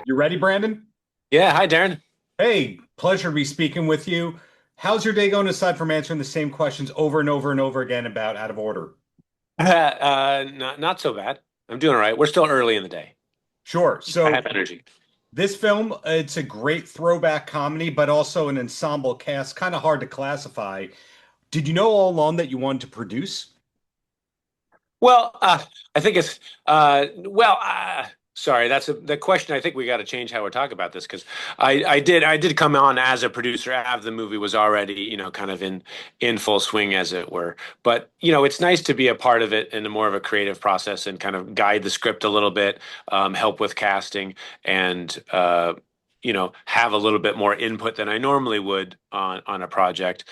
You ready, Brandon? Yeah, hi Darren. Hey, pleasure to be speaking with you. How's your day going aside from answering the same questions over and over and over again about out of order? Not so bad. I'm doing all right. We're still early in the day. Sure. I So have energy. this film, it's a great throwback comedy, but also an ensemble cast, kind of hard to classify. Did you know all along that you wanted to produce? Well, I think it's sorry, that's the question. I think we got to change how we're talking about this because I did come on as a producer after the movie was already kind of in full swing as it were. But it's nice to be a part of it in a more of a creative process and kind of guide the script a little bit, help with casting, and have a little bit more input than I normally would on a project.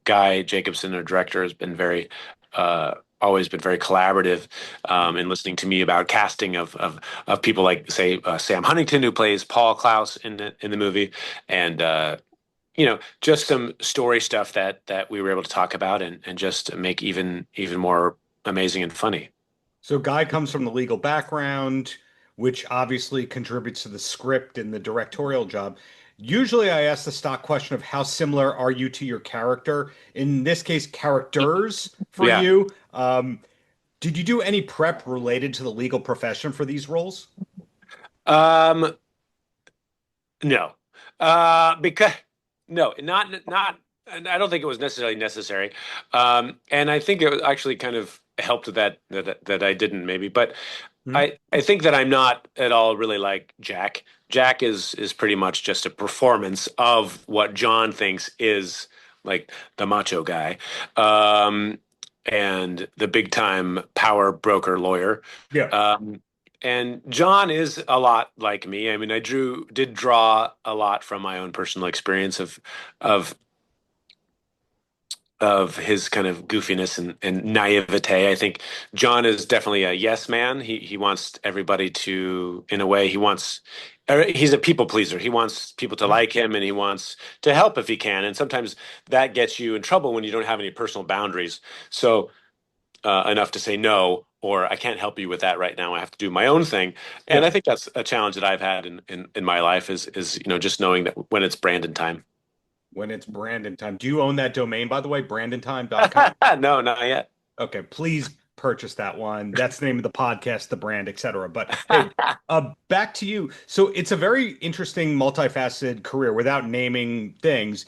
Guy Jacobson, our director, has been very always been very collaborative in listening to me about casting of people like say Sam Huntington, who plays Paul Klaus in the movie, and just some story stuff that we were able to talk about and just make even more amazing and funny. So Guy comes from the legal background, which obviously contributes to the script and the directorial job. Usually I ask the stock question of how similar are you to your character? In this case, characters for Yeah. you. Did you do any prep related to the legal profession for these roles? Um, no, because no, not. And I don't think it was necessarily necessary. And I think it actually kind of helped that I didn't maybe. But Hmm? I think that I'm not at all really like Jack. Jack is pretty much just a performance of what John thinks is like the macho guy, um, and the big time power broker lawyer. Yeah. Um, and John is a lot like me. I mean, did draw a lot from my own personal experience of of his kind of goofiness and naivete. I think John is definitely a yes man. He wants everybody to, in a way, he's a people pleaser. He wants people to Mhm. like him and he wants to help if he can. And sometimes that gets you in trouble when you don't have any personal boundaries. So enough to say no, or I can't help you with that right now. I have to do my own thing. And Yeah. I think that's a challenge that I've had in my life is just knowing that when it's Brandon time. When it's Brandon time. Do you own that domain, by the way, brandontime.com? No, not yet. Okay, please purchase that one. That's the name of the podcast, the brand, etc. But hey, back to you. So it's a very interesting, multifaceted career without naming things,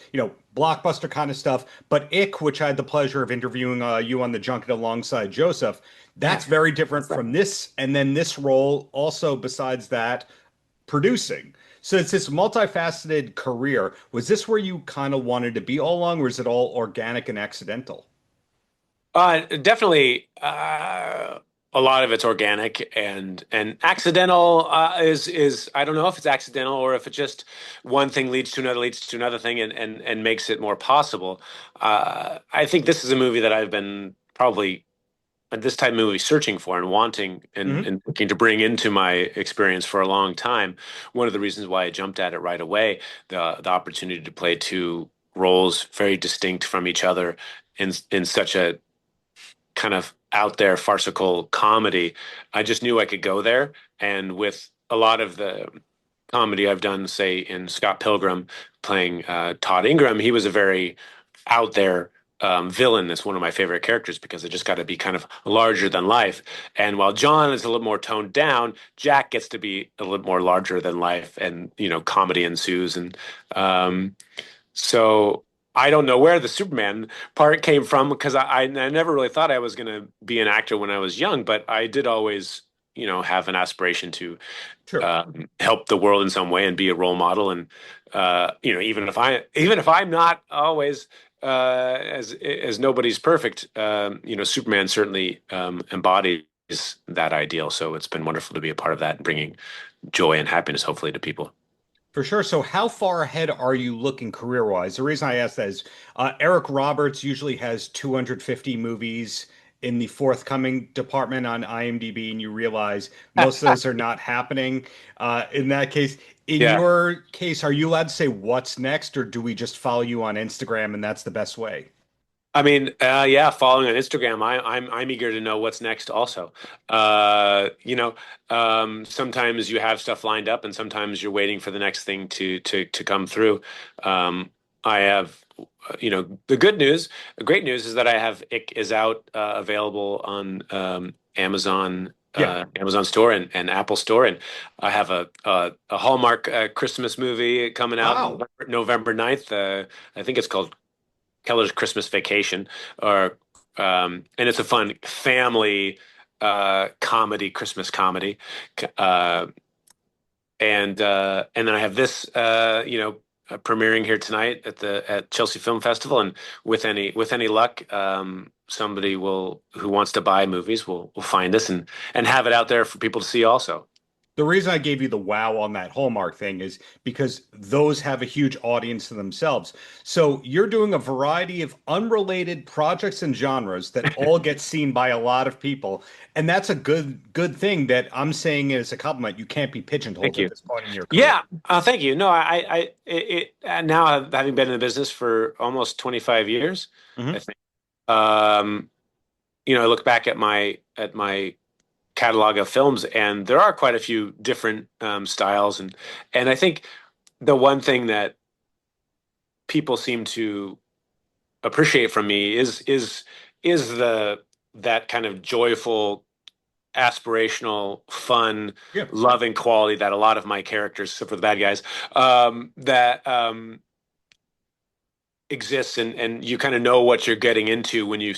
blockbuster kind of stuff. But Ick, which I had the pleasure of interviewing you on the junket alongside Joseph, that's very different from this. And then this role, also besides that, producing. So it's this multifaceted career. Was this where you kind of wanted to be all along, or is it all organic and accidental? Definitely, a lot of it's organic and accidental. Is I don't know if it's accidental or if it just one thing leads to another thing and makes it more possible. I think this is a movie that I've been probably at this type of movie searching for and wanting Hmm. and looking to bring into my experience for a long time. One of the reasons why I jumped at it right away, the opportunity to play two roles very distinct from each other in such a kind of out there farcical comedy, I just knew I could go there. And with a lot of the comedy I've done, say in Scott Pilgrim playing Todd Ingram, he was a very out there villain. That's one of my favorite characters because it just got to be kind of larger than life. And while John is a little more toned down, Jack gets to be a little more larger than life, and comedy ensues. And um, so I don't know where the Superman part came from because I never really thought I was going to be an actor when I was young, but I did always, have an aspiration to Sure. help the world in some way and be a role model. And even if I'm not always as nobody's perfect, Superman certainly embodies that ideal. So it's been wonderful to be a part of that and bringing joy and happiness, hopefully, to people. For sure. So, how far ahead are you looking career-wise? The reason I ask that is Eric Roberts usually has 250 movies in the forthcoming department on IMDb, and you realize most of those are not happening. In that case, in Yeah. your case, are you allowed to say what's next, or do we just follow you on Instagram and that's the best way? I mean, yeah, following on Instagram, I'm eager to know what's next also. You know, sometimes you have stuff lined up and sometimes you're waiting for the next thing to come through. Um, I have, the good news, the great news is that I have Ick is out, available on Amazon. Yeah. Amazon Store and Apple Store, and I have a Hallmark Christmas movie coming out Wow. November 9th. I think it's called Keller's Christmas Vacation, or and it's a fun family comedy, Christmas comedy, uh, and then I have this, premiering here tonight at Chelsea Film Festival, and with any luck, somebody will who wants to buy movies will find this and have it out there for people to see also. The reason I gave you the wow on that Hallmark thing is because those have a huge audience to themselves. So you're doing a variety of unrelated projects and genres that all get seen by a lot of people. And that's a good thing that I'm saying as a compliment. You can't be Thank pigeonholed at you. this point in your career. Yeah, thank you. No, now having been in the business for almost 25 years, I Hmm. think. Um, I look back at my catalog of films, and there are quite a few different styles, and I think the one thing that people seem to appreciate from me is the that kind of joyful, aspirational, fun, Yeah. loving quality that a lot of my characters, except for the bad guys, that exists, and you kind of know what you're getting into when you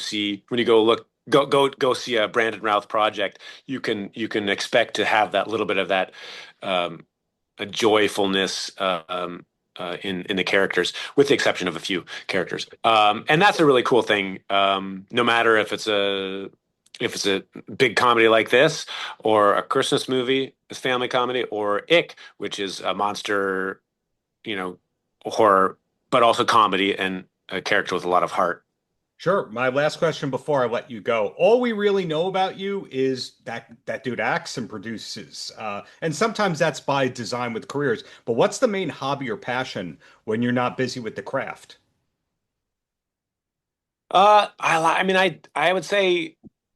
go see a Brandon Routh project. You can expect to have that little bit of that a joyfulness, in the characters, with the exception of a few characters. And that's a really cool thing. No matter if it's a big comedy like this, or a Christmas movie, a family comedy, or Ick, which is a monster, you know, horror, but also comedy and a character with a lot of heart. Sure. My last question before I let you go. All we really know about you is that dude acts and produces. And sometimes that's by design with careers. But what's the main hobby or passion when you're not busy with the craft? I mean, I would say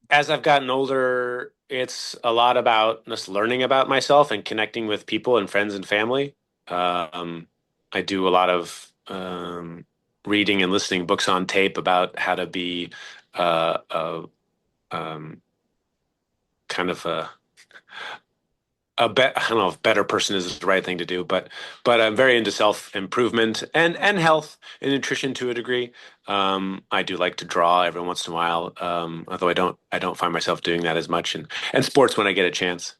as I've gotten older, it's a lot about just learning about myself and connecting with people and friends and family. Um, I do a lot of reading and listening books on tape about how to be a kind of I don't know if better person is the right thing to do, but I'm very into self improvement and health and nutrition to a degree. I do like to draw every once in a while, although I don't find myself doing that as much, and sports when I get a chance.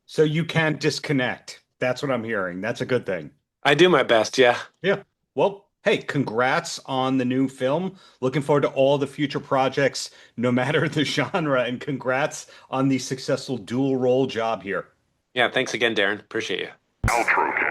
So you can't disconnect. That's what I'm hearing. That's a good thing. I do my best, yeah. Yeah. Well, hey, congrats on the new film. Looking forward to all the future projects, no matter the genre, and congrats on the successful dual role job here. Yeah, thanks again, Darren. Appreciate you. Paltrocast.